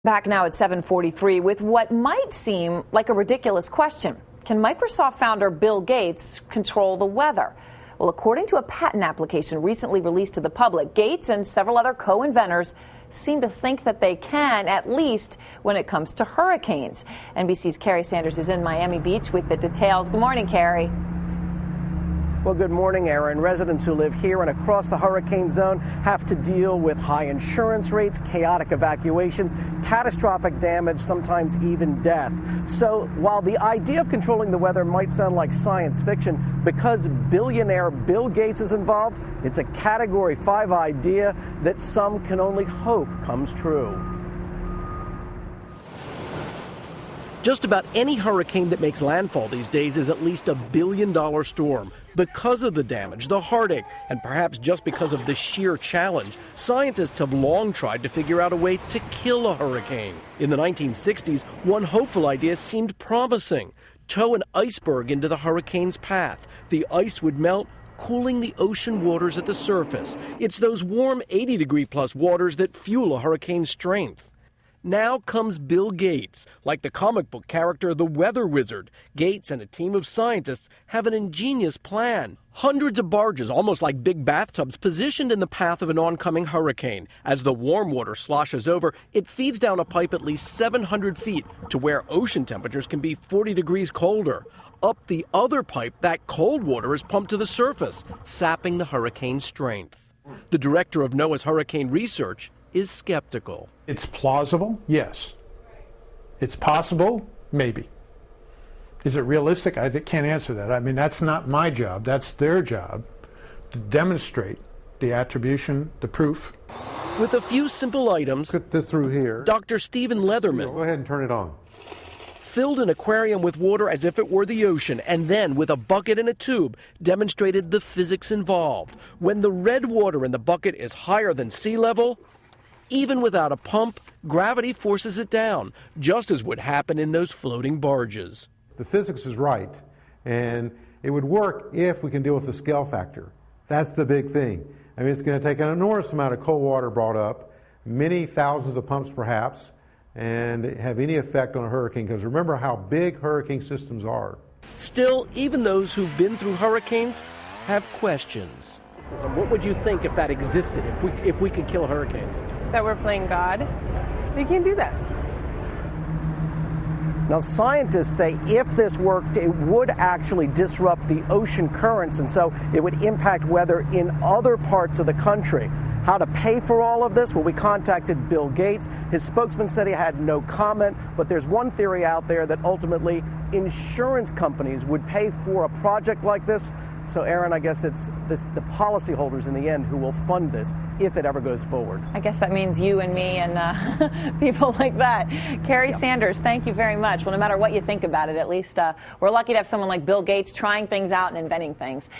Back now at 7:43 with what might seem like a ridiculous question. Can Microsoft founder Bill Gates control the weather? Well, according to a patent application recently released to the public, Gates and several other co-inventors seem to think that they can, at least when it comes to hurricanes. NBC's Kerry Sanders is in Miami Beach with the details. Good morning, Kerry. Well, good morning, Aaron. Residents who live here and across the hurricane zone have to deal with high insurance rates, chaotic evacuations, catastrophic damage, sometimes even death. So while the idea of controlling the weather might sound like science fiction, because billionaire Bill Gates is involved, it's a Category 5 idea that some can only hope comes true. Just about any hurricane that makes landfall these days is at least $1 billion storm. Because of the damage, the heartache, and perhaps just because of the sheer challenge, scientists have long tried to figure out a way to kill a hurricane. In the 1960s, one hopeful idea seemed promising: tow an iceberg into the hurricane's path. The ice would melt, cooling the ocean waters at the surface. It's those warm 80-degree-plus waters that fuel a hurricane's strength. Now comes Bill Gates. Like the comic book character The Weather Wizard, Gates and a team of scientists have an ingenious plan. Hundreds of barges, almost like big bathtubs, positioned in the path of an oncoming hurricane. As the warm water sloshes over, it feeds down a pipe at least 700 feet to where ocean temperatures can be 40 degrees colder. Up the other pipe, that cold water is pumped to the surface, sapping the hurricane's strength. The director of NOAA's hurricane research is skeptical. It's plausible, yes. It's possible, maybe. Is it realistic? I can't answer that. I mean, that's not my job. That's their job to demonstrate the attribution, the proof. With a few simple items, Put this through here. Dr. Stephen Leatherman Go ahead and turn it on. filled an aquarium with water as if it were the ocean, and then, with a bucket and a tube, demonstrated the physics involved. When the red water in the bucket is higher than sea level, even without a pump, gravity forces it down, just as would happen in those floating barges. The physics is right, and it would work if we can deal with the scale factor. That's the big thing. I mean, it's going to take an enormous amount of cold water brought up, many thousands of pumps perhaps, and have any effect on a hurricane, because remember how big hurricane systems are. Still, even those who've been through hurricanes have questions. What would you think if that existed, if we could kill hurricanes? That we're playing God, so you can't do that. Now, scientists say if this worked, it would actually disrupt the ocean currents, and so it would impact weather in other parts of the country. How to pay for all of this? Well, we contacted Bill Gates. His spokesman said he had no comment, but there's one theory out there that ultimately insurance companies would pay for a project like this. So, Aaron, I guess it's the policyholders in the end who will fund this if it ever goes forward. I guess that means you and me and people like that. Kerry Sanders, thank you very much. Well, no matter what you think about it, at least we're lucky to have someone like Bill Gates trying things out and inventing things.